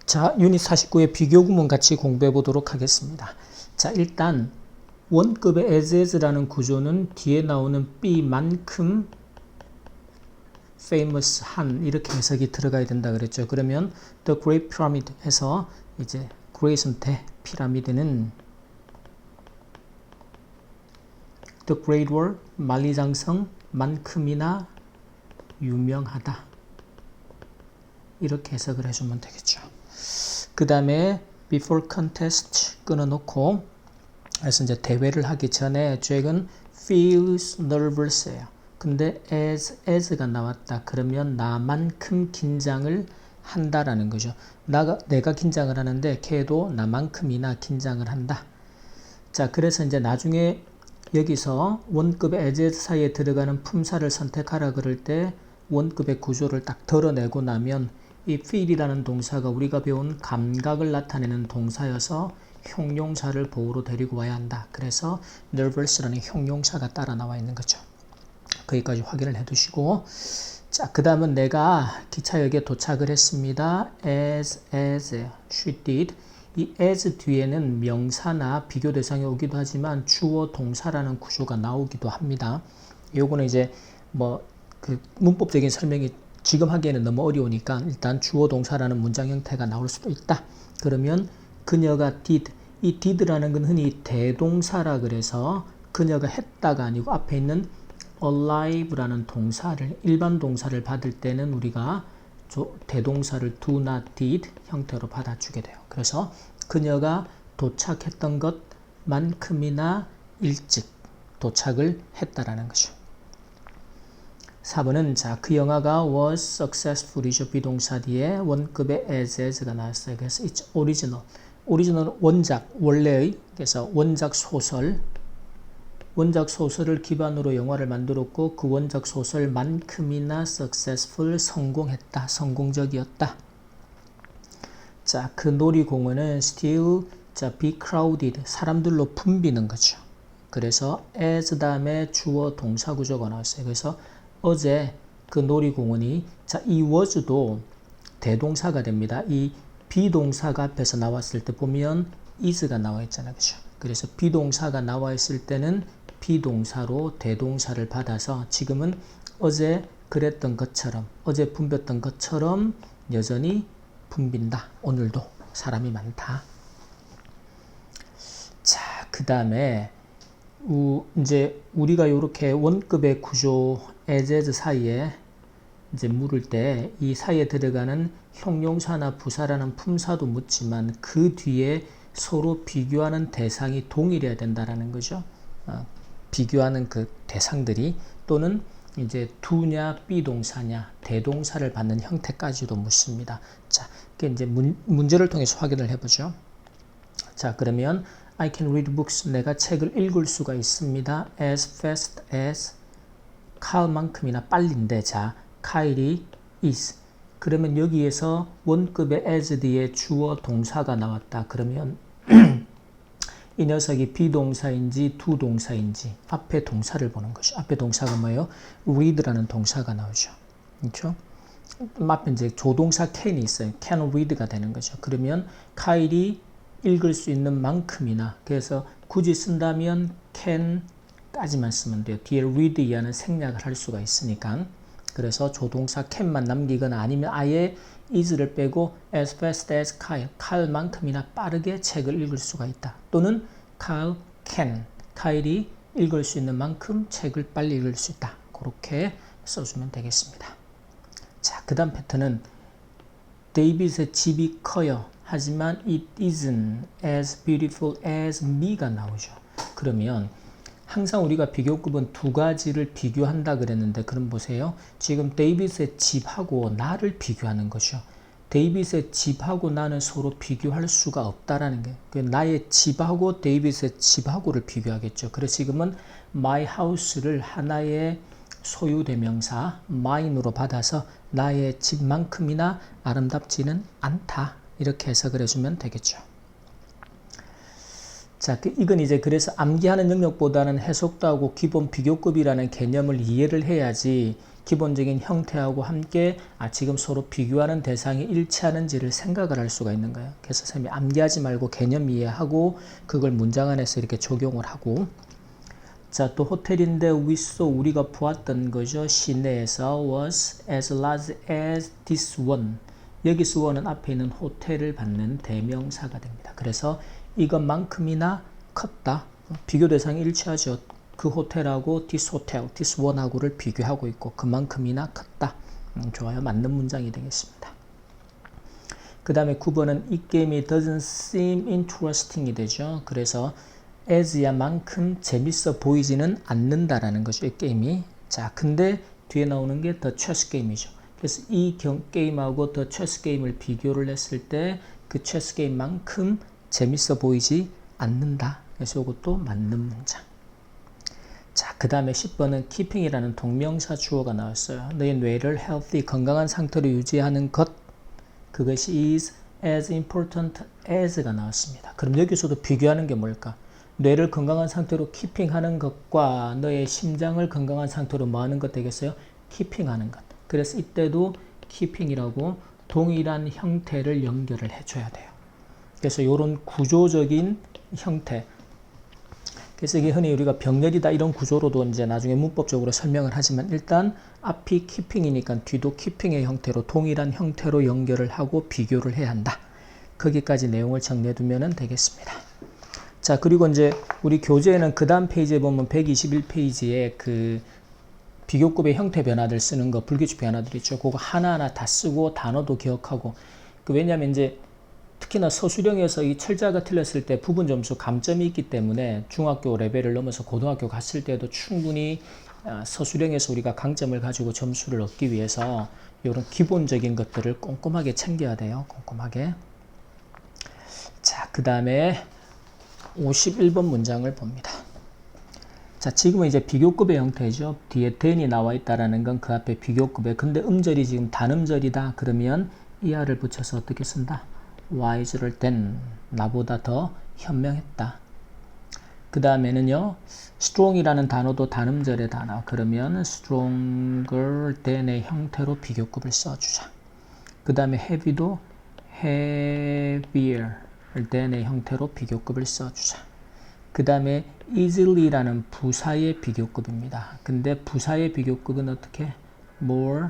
자, 유닛 49의 비교 구문 같이 공부해 보도록 하겠습니다. 자, 일단 원급의 as라는 구조는 뒤에 나오는 B만큼 famous한 이렇게 해석이 들어가야 된다 그랬죠. 그러면 The Great Pyramid 해서 이제 Great은 대, 피라미드는 The Great Wall, 만리장성만큼이나 유명하다. 이렇게 해석을 해주면 되겠죠. 그 다음에 before contest 끊어놓고 그래서 이제 대회를 하기 전에 잭은 feels nervous해요. 근데 as가 나왔다. 그러면 나만큼 긴장을 한다라는 거죠. 내가 긴장을 하는데 걔도 나만큼이나 긴장을 한다. 자, 그래서 이제 나중에 여기서 원급의 as 사이에 들어가는 품사를 선택하라 그럴 때 원급의 구조를 딱 덜어내고 나면 이 feel이라는 동사가 우리가 배운 감각을 나타내는 동사여서 형용사를 보호로 데리고 와야 한다. 그래서 nervous라는 형용사가 따라 나와 있는 거죠. 거기까지 확인을 해 두시고, 자, 그 다음은 내가 기차역에 도착을 했습니다. as she did. 이 as 뒤에는 명사나 비교 대상이 오기도 하지만 주어 동사라는 구조가 나오기도 합니다. 요거는 이제 그 문법적인 설명이 지금 하기에는 너무 어려우니까 일단 주어 동사라는 문장 형태가 나올 수도 있다. 그러면 그녀가 did, 이 did라는 건 흔히 대동사라 그래서 그녀가 했다가 아니고 앞에 있는 alive라는 동사를, 일반 동사를 받을 때는 우리가 대동사를 do not did 형태로 받아주게 돼요. 그래서 그녀가 도착했던 것만큼이나 일찍 도착을 했다라는 거죠. 4번은 자, 그 영화가 was successful이죠. 비동사 뒤에 원급의 as가 나왔어요. 그래서 it's original. 오리지널 원작, 원래의, 그래서 원작 소설을 기반으로 영화를 만들었고 그 원작 소설만큼이나 successful, 성공했다, 성공적이었다. 자, 그 놀이공원은 still be crowded, 사람들로 붐비는 거죠. 그래서 as 다음에 주어 동사 구조가 나왔어요. 그래서 어제 그 놀이공원이, 자, 이 was도 대동사가 됩니다. 이 비동사가 앞에서 나왔을 때 보면 is가 나와 있잖아요. 그죠? 그래서 비동사가 나와 있을 때는 비동사로 대동사를 받아서 지금은 어제 그랬던 것처럼, 어제 붐볐던 것처럼 여전히 붐빈다. 오늘도 사람이 많다. 자, 그 다음에 이제 우리가 이렇게 원급의 구조 as 사이에 이제 물을 때 이 사이에 들어가는 형용사나 부사라는 품사도 묻지만 그 뒤에 서로 비교하는 대상이 동일해야 된다라는 거죠. 비교하는 그 대상들이 또는 이제 do냐 비동사냐 대동사를 받는 형태까지도 묻습니다. 자, 그게 이제 문제를 통해서 확인을 해보죠. 자, 그러면 I can read books. 내가 책을 읽을 수가 있습니다. as fast as 카일만큼이나 빨리인데, 자, 카일이 is. 그러면 여기에서 원급의 as 뒤에 주어 동사가 나왔다. 그러면 이 녀석이 비동사인지 두동사인지 앞에 동사를 보는 것이죠. 앞에 동사가 뭐예요? read라는 동사가 나오죠. 그렇죠? 앞에 이제 조동사 can이 있어요. can read가 되는 거죠. 그러면 카일이 읽을 수 있는 만큼이나, 그래서 굳이 쓴다면 can까지만 쓰면 돼요. 뒤에 read 이하는 생략을 할 수가 있으니까. 그래서 조동사 can만 남기거나 아니면 아예 is를 빼고 as fast as Kyle, 카일만큼이나 빠르게 책을 읽을 수가 있다. 또는 Kyle can, 카일이 읽을 수 있는 만큼 책을 빨리 읽을 수 있다. 그렇게 써주면 되겠습니다. 자, 그 다음 패턴은 데이빗의 집이 커요. 하지만 it isn't as beautiful as me가 나오죠. 그러면 항상 우리가 비교급은 두 가지를 비교한다 그랬는데, 그럼 보세요. 지금 데이빗의 집하고 나를 비교하는 거죠. 데이빗의 집하고 나는 서로 비교할 수가 없다라는 게, 나의 집하고 데이빗의 집하고를 비교하겠죠. 그래서 지금은 my house를 하나의 소유대명사 mine으로 받아서 나의 집만큼이나 아름답지는 않다. 이렇게 해석을 해주면 되겠죠. 자, 이건 이제 그래서 암기하는 영역보다는 해석도 하고 기본 비교급이라는 개념을 이해를 해야지 기본적인 형태하고 함께 지금 서로 비교하는 대상이 일치하는지를 생각을 할 수가 있는 거예요. 그래서 선생님이 암기하지 말고 개념 이해하고 그걸 문장 안에서 이렇게 적용을 하고, 자, 또 호텔인데 we saw, 우리가 보았던 거죠. 시내에서 was as large as this one. 여기서 one은 앞에 있는 호텔을 받는 대명사가 됩니다. 그래서 이것만큼이나 컸다. 비교 대상이 일치하죠. 그 호텔하고 this hotel, this one하고를 비교하고 있고 그만큼이나 컸다. 좋아요. 맞는 문장이 되겠습니다. 그 다음에 9번은 이 게임이 doesn't seem interesting이 되죠. 그래서 as야 만큼 재밌어 보이지는 않는다라는 거죠. 이 게임이. 자, 근데 뒤에 나오는 게 the chess 게임이죠. 그래서 이 게임하고 the chess 게임을 비교를 했을 때 그 chess 게임만큼 재밌어 보이지 않는다. 그래서 이것도 맞는 문장. 자, 그 다음에 10번은 keeping이라는 동명사 주어가 나왔어요. 너의 뇌를 healthy, 건강한 상태로 유지하는 것, 그것이 is as important as가 나왔습니다. 그럼 여기서도 비교하는 게 뭘까? 뇌를 건강한 상태로 keeping하는 것과 너의 심장을 건강한 상태로 뭐 하는 것 되겠어요? keeping하는 것. 그래서 이때도 keeping이라고 동일한 형태를 연결을 해줘야 돼요. 그래서 이런 구조적인 형태, 그래서 이게 흔히 우리가 병렬이다 이런 구조로도 이제 나중에 문법적으로 설명을 하지만 일단 앞이 keeping이니까 뒤도 keeping의 형태로 동일한 형태로 연결을 하고 비교를 해야 한다. 거기까지 내용을 정리해 두면 되겠습니다. 자, 그리고 이제 우리 교재에는 그 다음 페이지에 보면 121페이지에 그 비교급의 형태 변화들 쓰는 거, 불규칙 변화들 있죠. 그거 하나하나 다 쓰고 단어도 기억하고. 왜냐하면 이제 특히나 서술형에서 이 철자가 틀렸을 때 부분 점수 감점이 있기 때문에 중학교 레벨을 넘어서 고등학교 갔을 때도 충분히 서술형에서 우리가 강점을 가지고 점수를 얻기 위해서 이런 기본적인 것들을 꼼꼼하게 챙겨야 돼요. 꼼꼼하게. 자, 그 다음에 51번 문장을 봅니다. 자, 지금은 이제 비교급의 형태죠. 뒤에 than이 나와 있다라는 건 그 앞에 비교급에. 근데 음절이 지금 단음절이다. 그러면 er를 붙여서 어떻게 쓴다? wiser than, 나보다 더 현명했다. 그 다음에는요, strong이라는 단어도 단음절의 단어. 그러면 stronger than의 형태로 비교급을 써주자. 그 다음에 heavy도 heavier than의 형태로 비교급을 써주자. 그 다음에 easily라는 부사의 비교급입니다. 근데 부사의 비교급은 어떻게? more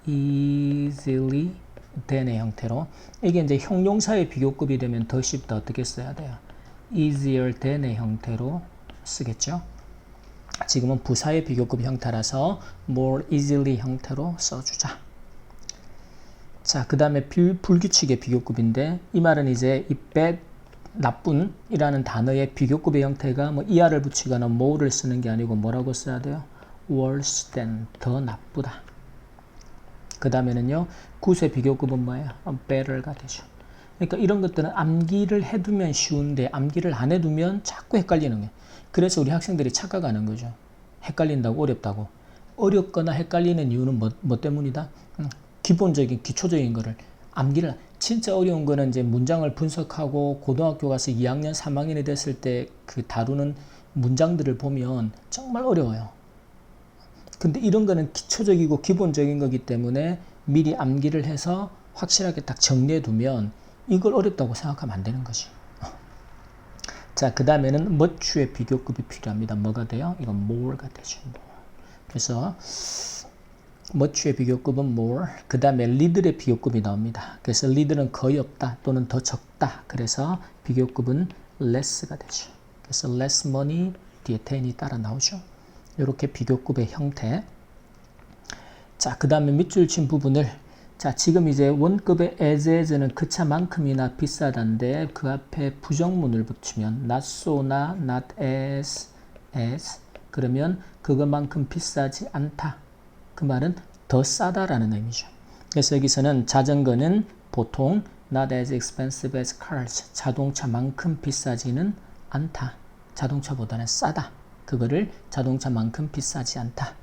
easily than의 형태로. 이게 이제 형용사의 비교급이 되면 더 쉽다. 어떻게 써야 돼요? easier than의 형태로 쓰겠죠. 지금은 부사의 비교급 형태라서 more easily 형태로 써주자. 자, 그 다음에 불규칙의 비교급인데 이 말은 이제 이 bad, 나쁜 이라는 단어의 비교급의 형태가 뭐 er를 붙이거나 more를 쓰는 게 아니고 뭐라고 써야 돼요? worse than, 더 나쁘다. 그 다음에는요, 굿의 비교급은 뭐예요? better가 되죠. 그러니까 이런 것들은 암기를 해두면 쉬운데 암기를 안 해두면 자꾸 헷갈리는 거예요. 그래서 우리 학생들이 착각하는 거죠. 헷갈린다고, 어렵다고. 어렵거나 헷갈리는 이유는 뭐 때문이다? 기본적인 기초적인 거를 암기를, 진짜 어려운 거는 이제 문장을 분석하고 고등학교 가서 2학년 3학년이 됐을 때 그 다루는 문장들을 보면 정말 어려워요. 근데 이런 거는 기초적이고 기본적인 거기 때문에 미리 암기를 해서 확실하게 딱 정리해 두면 이걸 어렵다고 생각하면 안 되는 거지. 자, 그 다음에는 much의 비교급이 필요합니다. 뭐가 돼요? 이건 more가 되죠. 그래서 much의 비교급은 more. 그 다음에 little의 비교급이 나옵니다. 그래서 little는 거의 없다 또는 더 적다. 그래서 비교급은 less가 되죠. 그래서 less money 뒤에 than이 따라 나오죠. 이렇게 비교급의 형태. 자, 그 다음에 밑줄 친 부분을, 자, 지금 이제 원급의 as는 그 차만큼이나 비싸단데 그 앞에 부정문을 붙이면 not so나 not as 그러면 그것만큼 비싸지 않다. 그 말은 더 싸다라는 의미죠. 그래서 여기서는 자전거는 보통 not as expensive as cars, 자동차만큼 비싸지는 않다. 자동차보다는 싸다. 그거를 자동차만큼 비싸지 않다.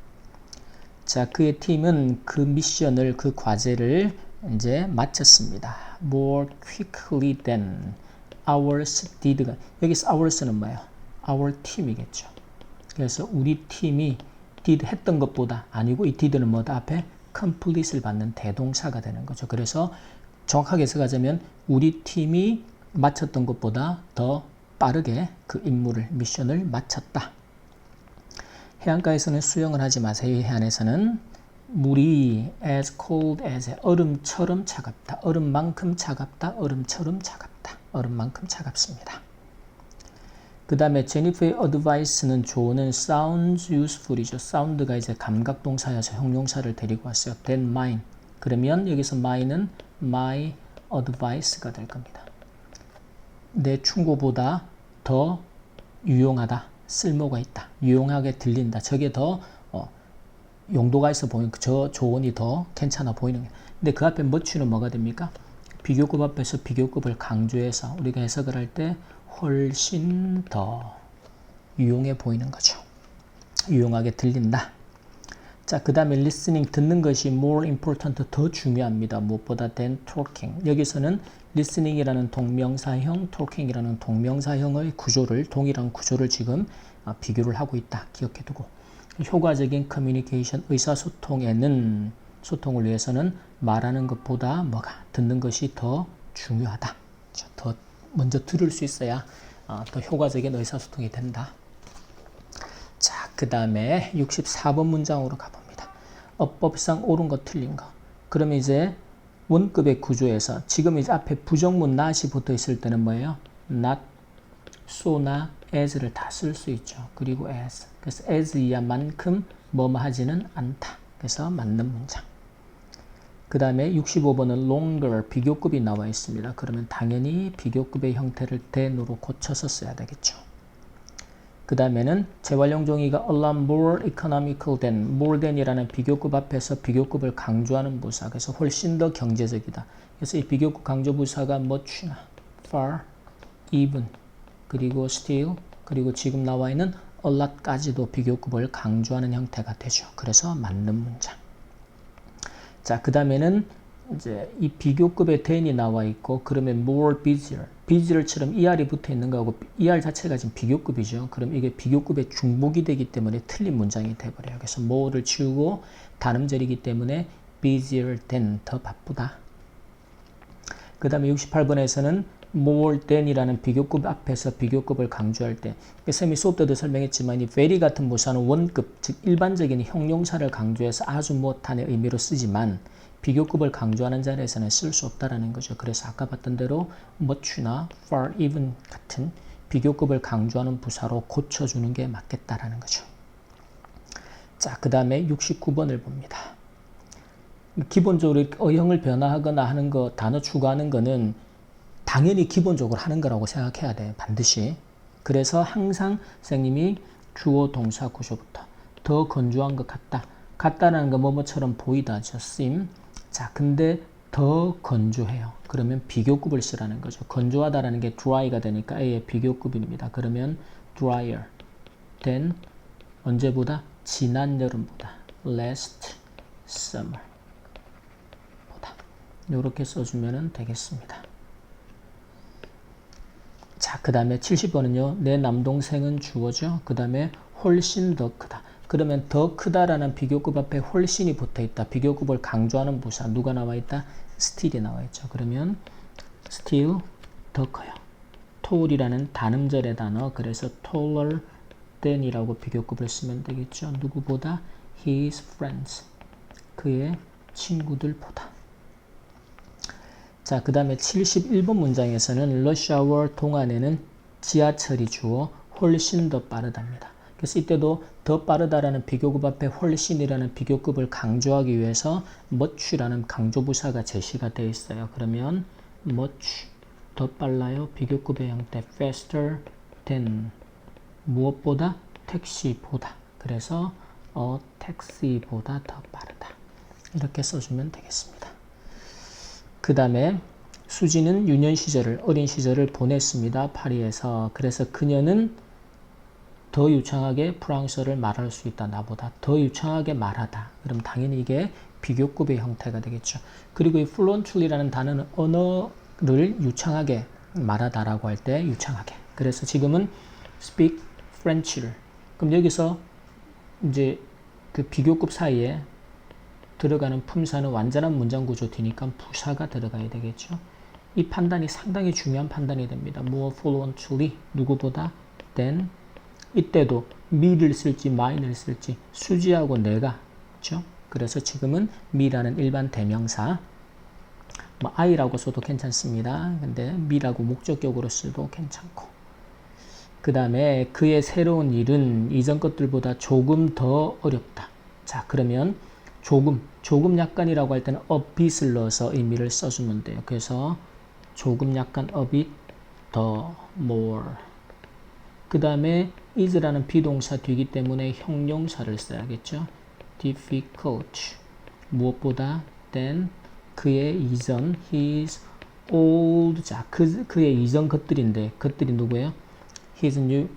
자, 그의 팀은 그 미션을, 그 과제를 이제 마쳤습니다. More quickly than ours did. 여기서 ours는 뭐예요? Our team이겠죠. 그래서 우리 팀이 did 했던 것보다 아니고 이 did는 뭐다? 앞에 complete를 받는 대동사가 되는 거죠. 그래서 정확하게 해석하자면 우리 팀이 마쳤던 것보다 더 빠르게 그 임무를, 미션을 마쳤다. 해안가에서는 수영을 하지 마세요. 해안에서는 물이 as cold as 얼음처럼 차갑다. 얼음만큼 차갑다. 얼음처럼 차갑다. 얼음만큼 차갑습니다. 그 다음에 제니퍼의 advice는 조언은 sounds useful이죠. sound가 이제 감각동사여서 형용사를 데리고 왔어요. than mine. 그러면 여기서 mine은 my advice가 될 겁니다. 내 충고보다 더 유용하다. 쓸모가 있다. 유용하게 들린다. 저게 더 용도가 있어 보이는 저 조언이 더 괜찮아 보이는 거예요. 근데 그 앞에 much는 뭐가 됩니까? 비교급 앞에서 비교급을 강조해서 우리가 해석을 할 때 훨씬 더 유용해 보이는 거죠. 유용하게 들린다. 자, 그 다음에 listening, 듣는 것이 more important, 더 중요합니다. 무엇보다 than talking. 여기서는 listening이라는 동명사형, talking이라는 동명사형의 구조를, 동일한 구조를 지금 비교를 하고 있다. 기억해 두고. 효과적인 커뮤니케이션, 의사소통에는, 소통을 위해서는 말하는 것보다 뭐가, 듣는 것이 더 중요하다. 더 먼저 들을 수 있어야 더 효과적인 의사소통이 된다. 자, 그 다음에 64번 문장으로 가봅니다. 어법상 옳은 거 틀린 거. 그러면 이제 원급의 구조에서 지금 이제 앞에 부정문 not이 붙어 있을 때는 뭐예요? not, so나 as를 다 쓸 수 있죠. 그리고 as. 그래서 as 이하만큼 뭐뭐 하지는 않다. 그래서 맞는 문장. 그 다음에 65번은 longer, 비교급이 나와 있습니다. 그러면 당연히 비교급의 형태를 than으로 고쳐서 써야 되겠죠. 그 다음에는 재활용 종이가 a lot more economical than, more than이라는 비교급 앞에서 비교급을 강조하는 부사. 그래서 훨씬 더 경제적이다. 그래서 이 비교급 강조 부사가 much나, far, even, 그리고 still, 그리고 지금 나와 있는 a lot까지도 비교급을 강조하는 형태가 되죠. 그래서 맞는 문장. 자, 그 다음에는 이제 이 비교급의 than이 나와 있고, 그러면 more busier, busyer처럼 er이 붙어 있는 거하고 er 자체가 지금 비교급이죠. 그럼 이게 비교급의 중복이 되기 때문에 틀린 문장이 돼버려요. 그래서 more를 치우고 단음절이기 때문에 busier than, 더 바쁘다. 그 다음에 68번에서는 more than이라는 비교급 앞에서 비교급을 강조할 때, 쌤이 수업 때도 설명했지만 이 very 같은 부사는 원급, 즉 일반적인 형용사를 강조해서 아주 못한의 의미로 쓰지만 비교급을 강조하는 자리에서는 쓸 수 없다라는 거죠. 그래서 아까 봤던 대로 much나 far, even 같은 비교급을 강조하는 부사로 고쳐주는 게 맞겠다라는 거죠. 자, 그 다음에 69번을 봅니다. 기본적으로 어형을 변화하거나 하는 거, 단어 추가하는 거는 당연히 기본적으로 하는 거라고 생각해야 돼요. 반드시. 그래서 항상 선생님이 주어 동사 구조부터 더 건조한 것 같다. 같다라는 거 뭐뭐처럼 보이다죠. seem. 자, 근데 더 건조해요. 그러면 비교급을 쓰라는 거죠. 건조하다라는 게 dry가 되니까 A의 비교급입니다. 그러면 drier than 언제보다? 지난 여름보다. last summer 보다. 이렇게 써주면 되겠습니다. 자, 그 다음에 70번은요. 내 남동생은 주어죠. 그 다음에 훨씬 더 크다. 그러면 더 크다라는 비교급 앞에 훨씬이 붙어 있다. 비교급을 강조하는 부사. 누가 나와 있다? still이 나와 있죠. 그러면 still 더 커요. tall이라는 단음절의 단어. 그래서 taller than이라고 비교급을 쓰면 되겠죠. 누구보다? his friends. 그의 친구들보다. 자, 그 다음에 71번 문장에서는 rush hour 동안에는 지하철이 주어 훨씬 더 빠르답니다. 그래서 이때도 더 빠르다라는 비교급 앞에 훨씬이라는 비교급을 강조하기 위해서 much라는 강조부사가 제시가 되어 있어요. 그러면 much 더 빨라요. 비교급의 형태 faster than 무엇보다? 택시보다. 그래서 택시보다 더 빠르다. 이렇게 써주면 되겠습니다. 그 다음에 수지는 유년 시절을, 어린 시절을 보냈습니다. 파리에서. 그래서 그녀는 더 유창하게 프랑스어를 말할 수 있다. 나보다 더 유창하게 말하다. 그럼 당연히 이게 비교급의 형태가 되겠죠. 그리고 이 fluently라는 단어는 언어를 유창하게 말하다라고 할 때 유창하게. 그래서 지금은 speak French를. 그럼 여기서 이제 그 비교급 사이에 들어가는 품사는 완전한 문장 구조 뒤니까 부사가 들어가야 되겠죠. 이 판단이 상당히 중요한 판단이 됩니다. more fluently 누구보다 than 이때도 me를 쓸지 mine을 쓸지 수지하고 내가 그렇죠? 그래서 지금은 me라는 일반 대명사 뭐 I라고 써도 괜찮습니다. 근데 me라고 목적격으로 써도 괜찮고 그 다음에 그의 새로운 일은 이전 것들보다 조금 더 어렵다. 자 그러면 조금 약간이라고 할 때는 a bit을 넣어서 의미를 써주면 돼요. 그래서 조금 약간 a bit 더 more 그 다음에 is라는 비동사 뒤기 때문에 형용사를 써야겠죠. difficult 무엇보다 than 그의 이전 his old 자 그의 이전 것들인데 것들이 누구예요? his new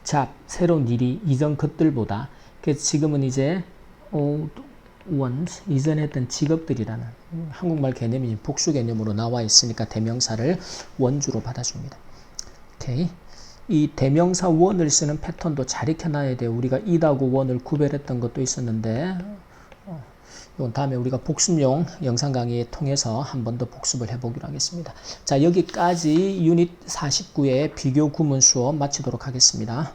job 새로운 일이 이전 것들보다 그래서 지금은 이제 old ones 이전에 했던 직업들이라는 한국말 개념이 복수 개념으로 나와 있으니까 대명사를 원주로 받아줍니다. 오케이. 이 대명사 원을 쓰는 패턴도 잘 익혀놔야 돼요. 우리가 it하고 원을 구별했던 것도 있었는데 이건 다음에 우리가 복습용 영상 강의 통해서 한 번 더 복습을 해보기로 하겠습니다. 자 여기까지 유닛 49의 비교 구문 수업 마치도록 하겠습니다.